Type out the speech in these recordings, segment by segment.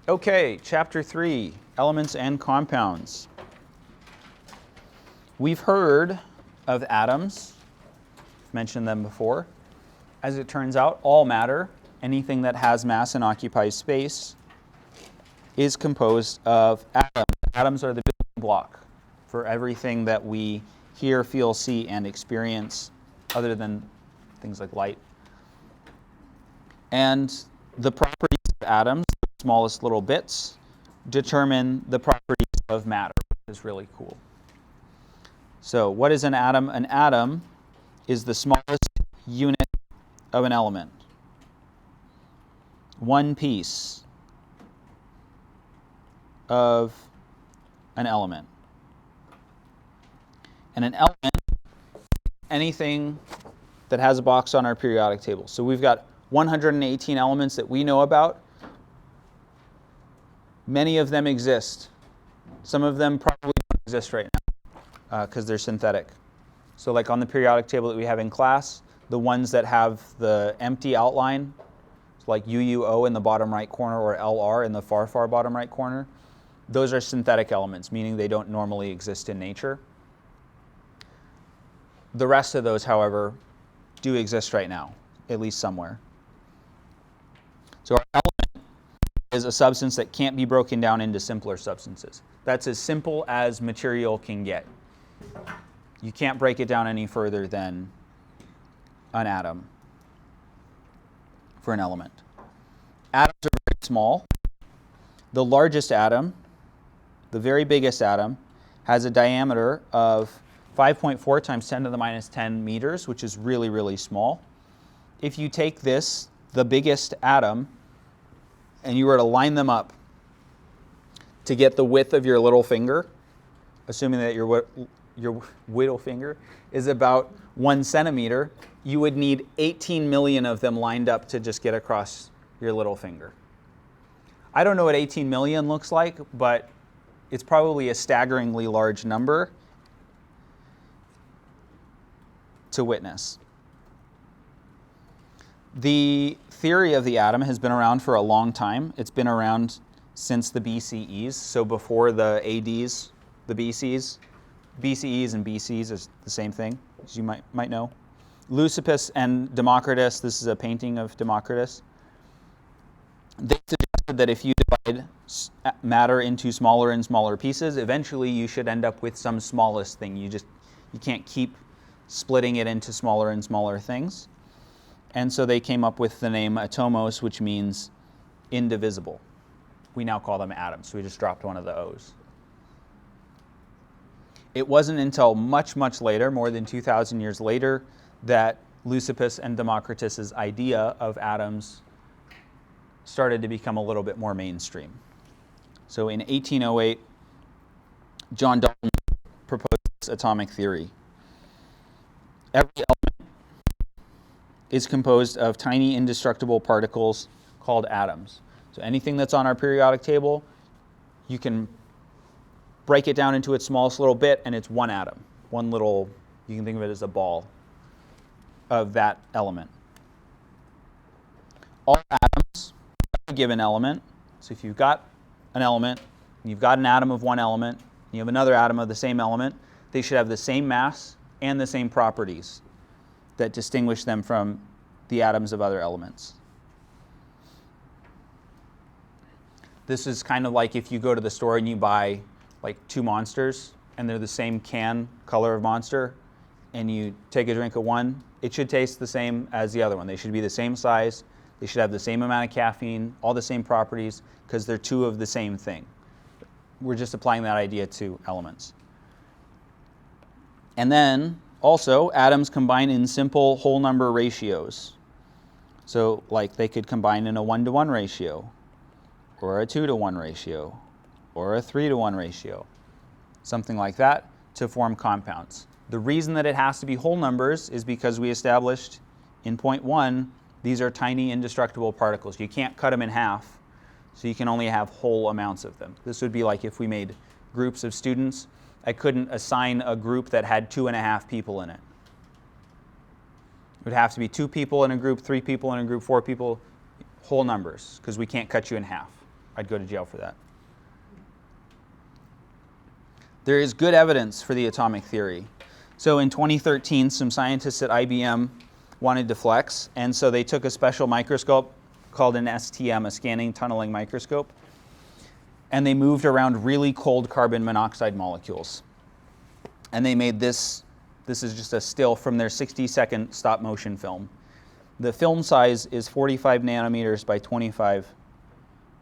Okay, chapter 3, elements and compounds. We've heard of atoms, mentioned them before. As it turns out, all matter, anything that has mass and occupies space, is composed of atoms. Atoms are the building block for everything that we hear, feel, see, and experience, other than things like light. And the properties of atoms, the smallest little bits, determine the properties of matter, which is really cool. So what is an atom? An atom is the smallest unit of an element. One piece of an element. And an element, anything that has a box on our periodic table. So we've got 118 elements that we know about. Many of them exist. Some of them probably don't exist right now because they're synthetic. So like on the periodic table that we have in class, the ones that have the empty outline, like UUO in the bottom right corner or LR in the far, far bottom right corner, those are synthetic elements, meaning they don't normally exist in nature. The rest of those, however, do exist right now, at least somewhere. So our element is a substance that can't be broken down into simpler substances. That's as simple as material can get. You can't break it down any further than an atom for an element. Atoms are very small. The largest atom, the very biggest atom, has a diameter of 5.4 times 10 to the minus 10 meters, which is really, really small. If you take this, the biggest atom, and you were to line them up to get the width of your little finger, assuming that your middle finger is about 1 centimeter, you would need 18 million of them lined up to just get across your little finger. I don't know what 18 million looks like, but it's probably a staggeringly large number to witness. The theory of the atom has been around for a long time. It's been around since the BCEs, so before the ADs, the BCs. BCEs and BCs is the same thing, as you might know. Leucippus and Democritus, this is a painting of Democritus. They suggested that if you divide matter into smaller and smaller pieces, eventually you should end up with some smallest thing. You can't keep splitting it into smaller and smaller things. And so they came up with the name atomos, which means indivisible. We now call them atoms, so we just dropped one of the O's. It wasn't until much, much later, more than 2,000 years later, that Leucippus and Democritus's idea of atoms started to become a little bit more mainstream. So in 1808, John Dalton proposed this atomic theory. Every element is composed of tiny indestructible particles called atoms. So anything that's on our periodic table, you can break it down into its smallest little bit, and it's one atom. One little, you can think of it as a ball of that element. All atoms have a given element. So if you've got an element, and you've got an atom of one element, and you have another atom of the same element, they should have the same mass and the same properties that distinguish them from the atoms of other elements. This is kind of like if you go to the store and you buy like 2 Monsters and they're the same can color of Monster, and you take a drink of one, it should taste the same as the other one. They should be the same size, they should have the same amount of caffeine, all the same properties, because they're 2 of the same thing. We're just applying that idea to elements. And then also, atoms combine in simple whole number ratios. So like they could combine in a 1-to-1 ratio, or a 2-to-1 ratio, or a 3-to-1 ratio, something like that, to form compounds. The reason that it has to be whole numbers is because we established in point 1, these are tiny indestructible particles. You can't cut them in half, so you can only have whole amounts of them. This would be like if we made groups of students. I couldn't assign a group that had 2.5 people in it. It would have to be 2 people in a group, 3 people in a group, 4 people, whole numbers, because we can't cut you in half. I'd go to jail for that. There is good evidence for the atomic theory. So in 2013, some scientists at IBM wanted to flex, and so they took a special microscope called an STM, a scanning tunneling microscope, and they moved around really cold carbon monoxide molecules. And they made this is just a still from their 60-second stop motion film. The film size is 45 nanometers by 25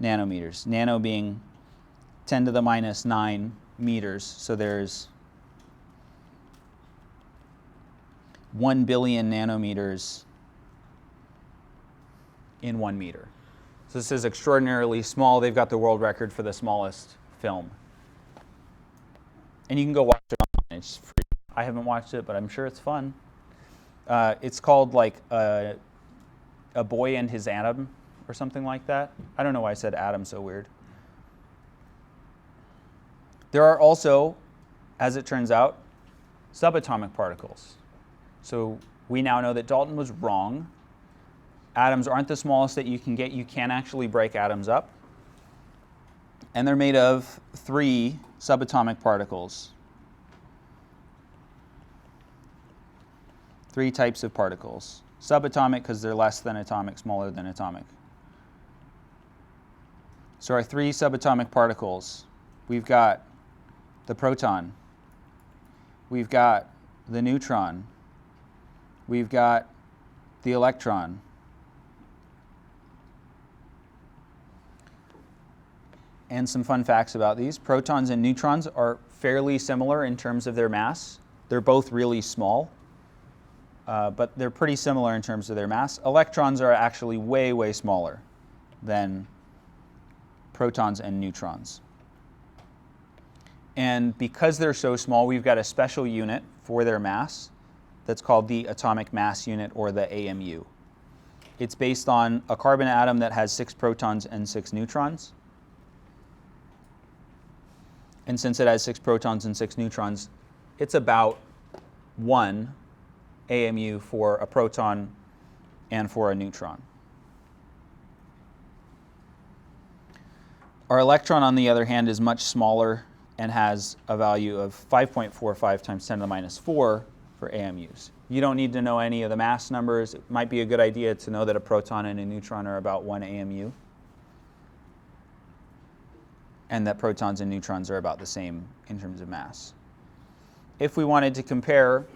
nanometers, nano being 10 to the minus 9 meters. So there's 1 billion nanometers in 1 meter. So this is extraordinarily small. They've got the world record for the smallest film. And you can go watch it online. It's free. I haven't watched it, but I'm sure it's fun. It's called like A Boy and His Atom or something like that. I don't know why I said atom so weird. There are also, as it turns out, subatomic particles. So we now know that Dalton was wrong. Atoms aren't the smallest that you can get. You can actually break atoms up. And they're made of 3 subatomic particles. 3 types of particles. Subatomic because they're less than atomic, smaller than atomic. So our 3 subatomic particles, we've got the proton, we've got the neutron, we've got the electron. And some fun facts about these. Protons and neutrons are fairly similar in terms of their mass. They're both really small, but they're pretty similar in terms of their mass. Electrons are actually way, way smaller than protons and neutrons. And because they're so small, we've got a special unit for their mass that's called the atomic mass unit, or the AMU. It's based on a carbon atom that has 6 protons and 6 neutrons. And since it has 6 protons and 6 neutrons, it's about 1 AMU for a proton and for a neutron. Our electron, on the other hand, is much smaller and has a value of 5.45 times 10 to the minus 4 for AMUs. You don't need to know any of the mass numbers. It might be a good idea to know that a proton and a neutron are about 1 AMU, and that protons and neutrons are about the same in terms of mass. If we wanted to compare,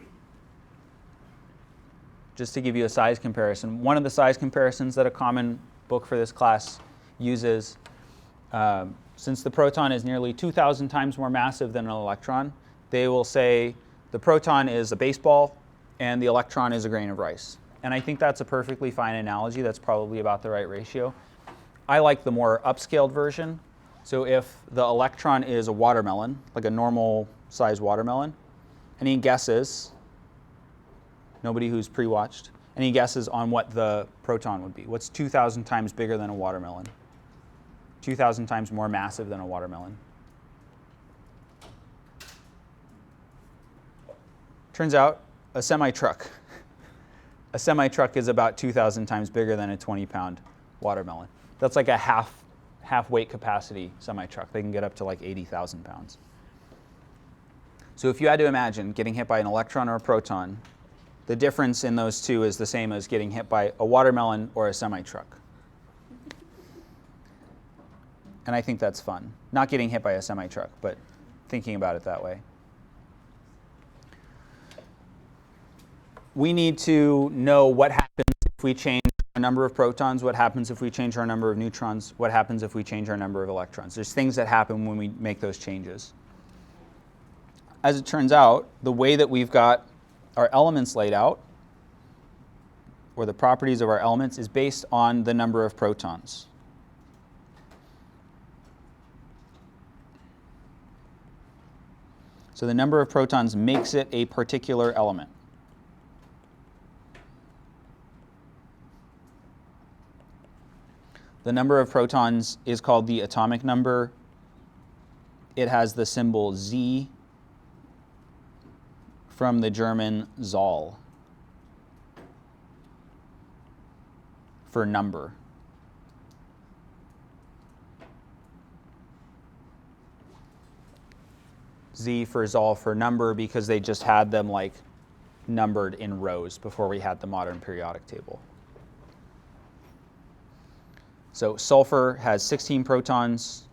just to give you a size comparison, one of the size comparisons that a common book for this class uses, since the proton is nearly 2,000 times more massive than an electron, they will say the proton is a baseball and the electron is a grain of rice. And I think that's a perfectly fine analogy. That's probably about the right ratio. I like the more upscaled version. So if the electron is a watermelon, like a normal size watermelon, any guesses, nobody who's pre-watched, any guesses on what the proton would be? What's 2,000 times bigger than a watermelon? 2,000 times more massive than a watermelon. Turns out, a semi-truck. A semi-truck is about 2,000 times bigger than a 20-pound watermelon. That's like a half weight capacity semi-truck. They can get up to like 80,000 pounds. So if you had to imagine getting hit by an electron or a proton, the difference in those two is the same as getting hit by a watermelon or a semi-truck. And I think that's fun. Not getting hit by a semi-truck, but thinking about it that way. We need to know what happens if we change our number of protons, what happens if we change our number of neutrons, what happens if we change our number of electrons. There's things that happen when we make those changes. As it turns out, the way that we've got our elements laid out, or the properties of our elements, is based on the number of protons. So the number of protons makes it a particular element. The number of protons is called the atomic number. It has the symbol Z from the German Zahl for number. Z for Zol for number because they just had them like numbered in rows before we had the modern periodic table. So sulfur has 16 protons,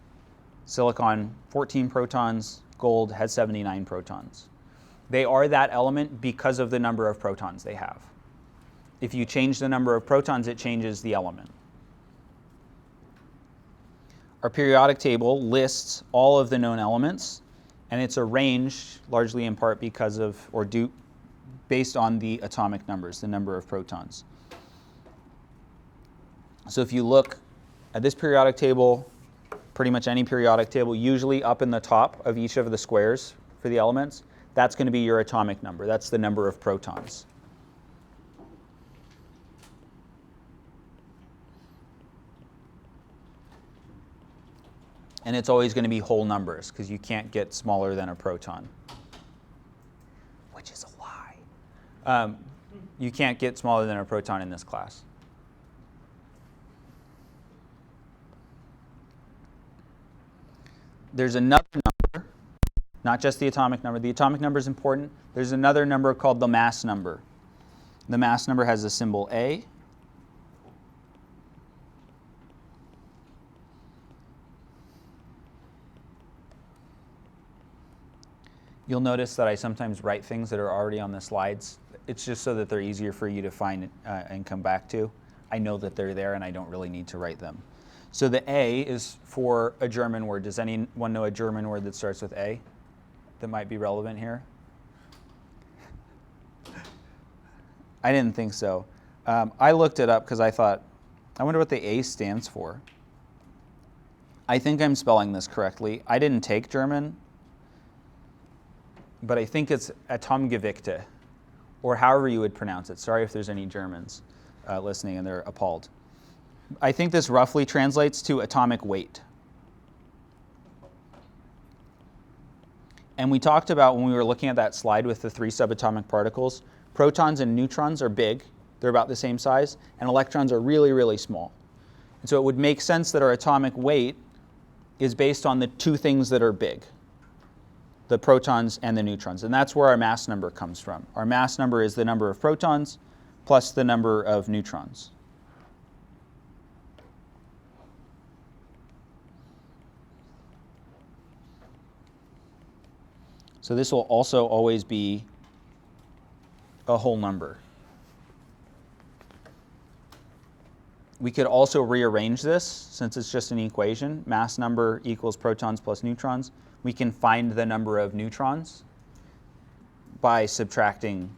silicon 14 protons, gold has 79 protons. They are that element because of the number of protons they have. If you change the number of protons, it changes the element. Our periodic table lists all of the known elements, and it's arranged largely in part because of, or based on the atomic numbers, the number of protons. So if you look at this periodic table, pretty much any periodic table, usually up in the top of each of the squares for the elements, that's going to be your atomic number. That's the number of protons. And it's always going to be whole numbers because you can't get smaller than a proton, which is a lie. You can't get smaller than a proton in this class. There's another number, not just the atomic number. The atomic number is important. There's another number called the mass number. The mass number has the symbol A. You'll notice that I sometimes write things that are already on the slides. It's just so that they're easier for you to find and come back to. I know that they're there and I don't really need to write them. So the A is for a German word. Does anyone know a German word that starts with A that might be relevant here? I didn't think so. I looked it up because I thought, I wonder what the A stands for. I think I'm spelling this correctly. I didn't take German, but I think it's Atomgewichte, or however you would pronounce it. Sorry if there's any Germans listening and they're appalled. I think this roughly translates to atomic weight. And we talked about when we were looking at that slide with the 3 subatomic particles, protons and neutrons are big. They're about the same size. And electrons are really, really small. And so it would make sense that our atomic weight is based on the 2 things that are big, the protons and the neutrons. And that's where our mass number comes from. Our mass number is the number of protons plus the number of neutrons. So this will also always be a whole number. We could also rearrange this, since it's just an equation. Mass number equals protons plus neutrons. We can find the number of neutrons by subtracting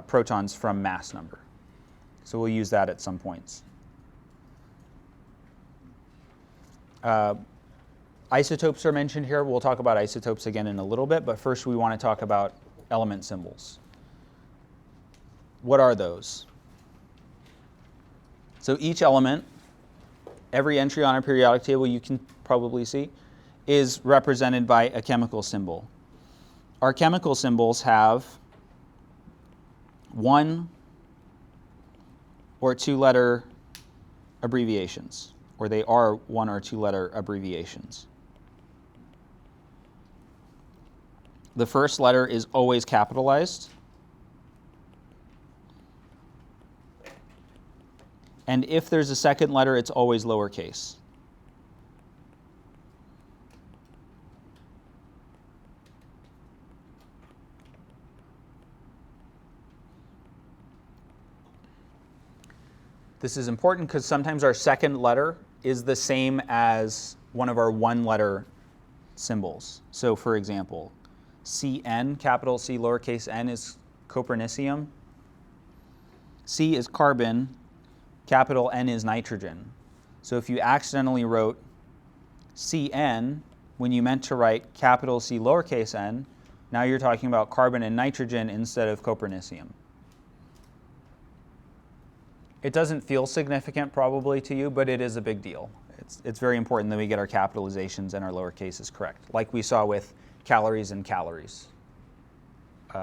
protons from mass number. So we'll use that at some points. Isotopes are mentioned here. We'll talk about isotopes again in a little bit, but first we want to talk about element symbols. What are those? So each element, every entry on a periodic table you can probably see, is represented by a chemical symbol. Our chemical symbols have 1 or 2 letter abbreviations, or they are 1 or 2 letter abbreviations. The first letter is always capitalized. And if there's a second letter, it's always lowercase. This is important because sometimes our second letter is the same as one of our 1-letter symbols. So for example, Cn, capital C, lowercase n, is copernicium. C is carbon, capital N is nitrogen. So if you accidentally wrote Cn when you meant to write capital C, lowercase n, now you're talking about carbon and nitrogen instead of copernicium. It doesn't feel significant probably to you, but it is a big deal. It's very important that we get our capitalizations and our lowercases correct, like we saw with calories and calories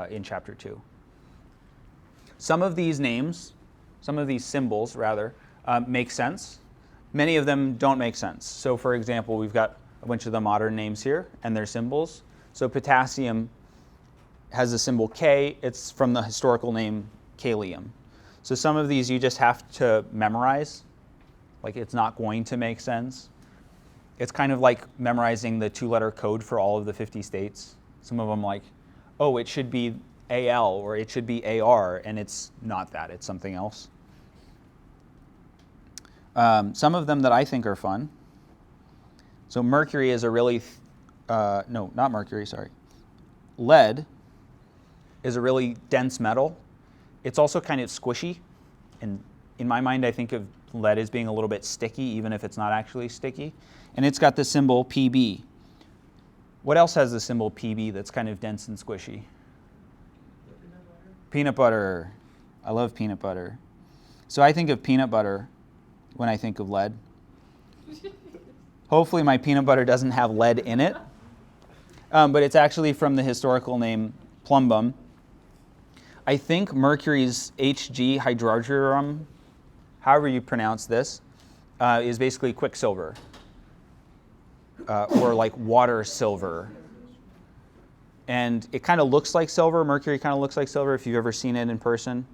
in chapter 2. Some of these names, some of these symbols rather, make sense. Many of them don't make sense. So for example, we've got a bunch of the modern names here and their symbols. So potassium has the symbol K. It's from the historical name kalium. So some of these you just have to memorize. Like, it's not going to make sense. It's kind of like memorizing the 2-letter code for all of the 50 states. Some of them like, oh, it should be AL or it should be AR, and it's not that. It's something else. Some of them that I think are fun. So mercury is a really, no, not mercury, sorry. Lead is a really dense metal. It's also kind of squishy. And in my mind, I think of lead as being a little bit sticky, even if it's not actually sticky. And it's got the symbol Pb. What else has the symbol Pb that's kind of dense and squishy? Peanut butter. I love peanut butter. So I think of peanut butter when I think of lead. Hopefully my peanut butter doesn't have lead in it. But it's actually from the historical name plumbum. I think mercury's Hg hydrogen, however you pronounce this, is basically quicksilver. Or like water silver. And it kind of looks like silver. Mercury kind of looks like silver if you've ever seen it in person.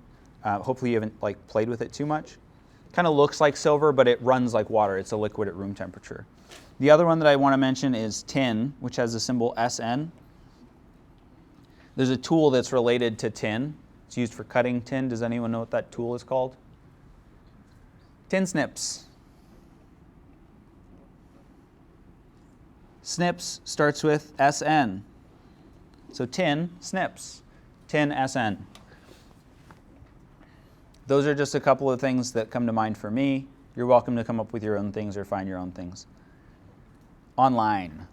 Hopefully you haven't played with it too much. Kind of looks like silver, but it runs like water. It's a liquid at room temperature. The other one that I want to mention is tin, which has the symbol Sn. There's a tool that's related to tin. It's used for cutting tin. Does anyone know what that tool is called? Tin snips. Snips starts with Sn. So tin snips, tin Sn. Those are just a couple of things that come to mind for me. You're welcome to come up with your own things or find your own things online.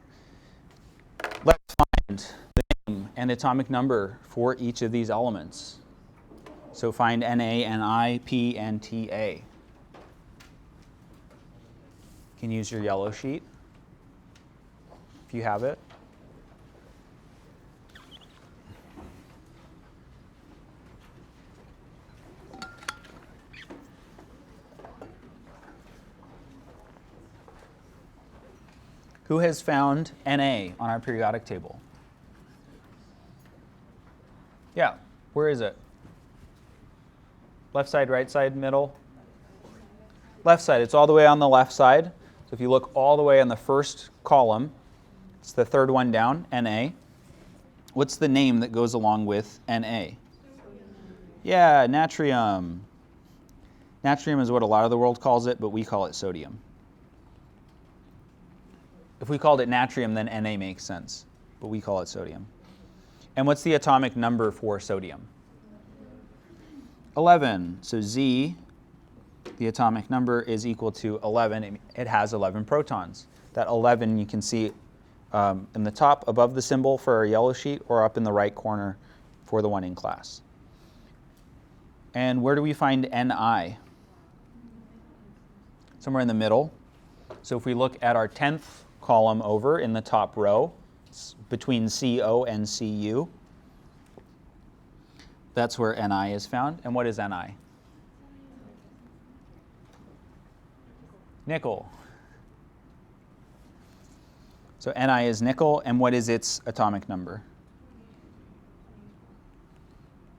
Let's find the name and atomic number for each of these elements. So find Na, Ni, P, and Ta. You can use your yellow sheet if you have it. Who has found Na on our periodic table? Yeah, where is it? Left side, right side, middle? Left side, it's all the way on the left side. So if you look all the way on the first column, it's the third one down, Na. What's the name that goes along with Na? Yeah, natrium. Natrium is what a lot of the world calls it, but we call it sodium. If we called it natrium, then Na makes sense, but we call it sodium. And what's the atomic number for sodium? 11. So Z, the atomic number, is equal to 11. It has 11 protons. That 11 you can see in the top above the symbol for our yellow sheet or up in the right corner for the one in class. And where do we find Ni? Somewhere in the middle. So if we look at our 10th column over in the top row, between CO and Cu, that's where Ni is found. And what is Ni? Nickel. So Ni is nickel, and what is its atomic number?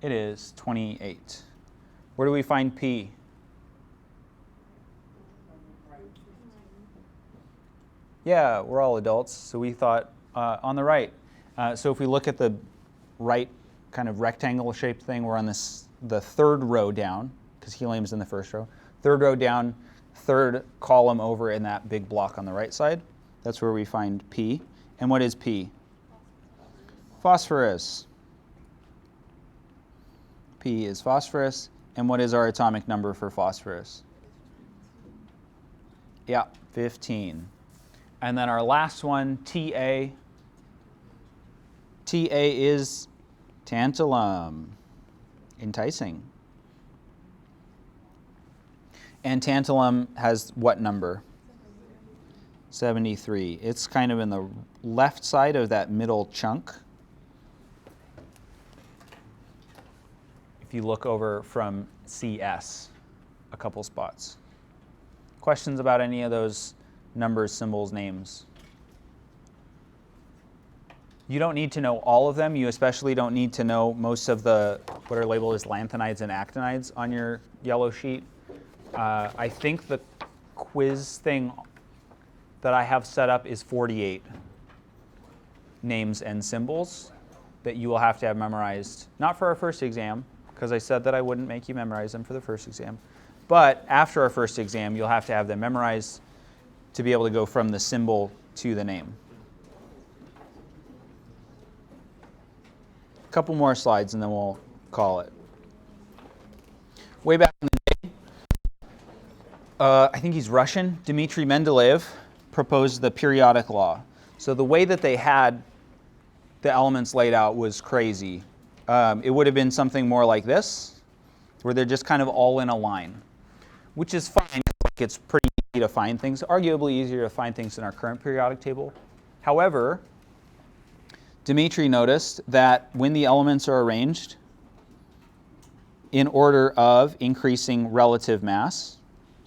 It is 28. Where do we find P? Yeah, we're all adults, so we thought on the right. So if we look at the right kind of rectangle-shaped thing, we're on the third row down, because helium's in the first row. Third row down, third column over in that big block on the right side. That's where we find P. And what is P? Phosphorus. P is phosphorus. And what is our atomic number for phosphorus? Yeah, 15. And then our last one, Ta. Ta is tantalum. Enticing. And tantalum has what number? 73. It's kind of in the left side of that middle chunk. If you look over from CS, a couple spots. Questions about any of those numbers, symbols, names? You don't need to know all of them. You especially don't need to know most of the what are labeled as lanthanides and actinides on your yellow sheet. I think the quiz thing that I have set up is 48 names and symbols that you will have to have memorized, not for our first exam, because I said that I wouldn't make you memorize them for the first exam, but after our first exam, you'll have to have them memorized to be able to go from the symbol to the name. A couple more slides and then we'll call it. Way back in the day, I think he's Russian, Dmitry Mendeleev proposed the periodic law. So the way that they had the elements laid out was crazy. It would have been something more like this, where they're just kind of all in a line, which is fine. It's pretty easy to find things, arguably easier to find things in our current periodic table. However, Dmitry noticed that when the elements are arranged in order of increasing relative mass,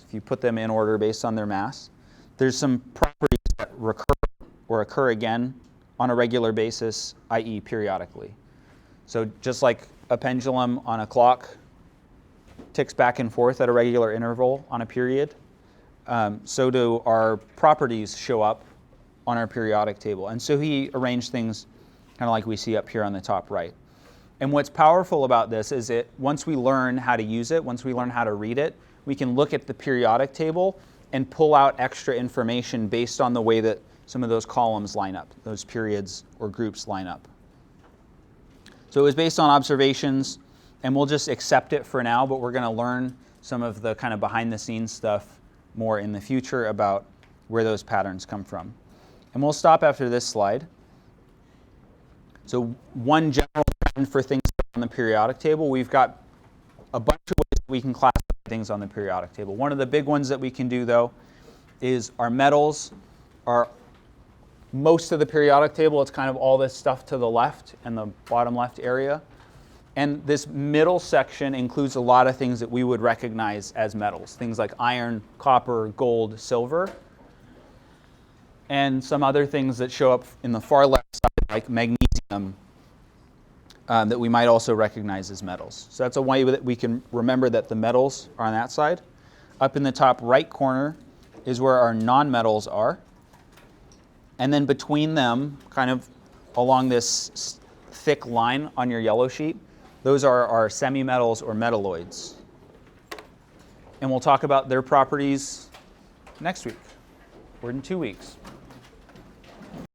if you put them in order based on their mass, there's some properties that recur or occur again on a regular basis, i.e. periodically. So just like a pendulum on a clock ticks back and forth at a regular interval on a period, so do our properties show up on our periodic table. And so he arranged things kind of like we see up here on the top right. And what's powerful about this is once we learn how to use it, once we learn how to read it, we can look at the periodic table and pull out extra information based on the way that some of those columns line up, those periods or groups line up. So it was based on observations, and we'll just accept it for now, but we're going to learn some of the kind of behind the scenes stuff more in the future about where those patterns come from. And we'll stop after this slide. So one general trend for things on the periodic table, we've got a bunch of ways we can classify things on the periodic table. One of the big ones that we can do, though, is our metals are most of the periodic table. It's kind of all this stuff to the left and the bottom left area. And this middle section includes a lot of things that we would recognize as metals, things like iron, copper, gold, silver, and some other things that show up in the far left side, like magnesium, that we might also recognize as metals. So that's a way that we can remember that the metals are on that side. Up in the top right corner is where our nonmetals are. And then between them, kind of along this thick line on your yellow sheet, those are our semimetals or metalloids. And we'll talk about their properties next week or in 2 weeks.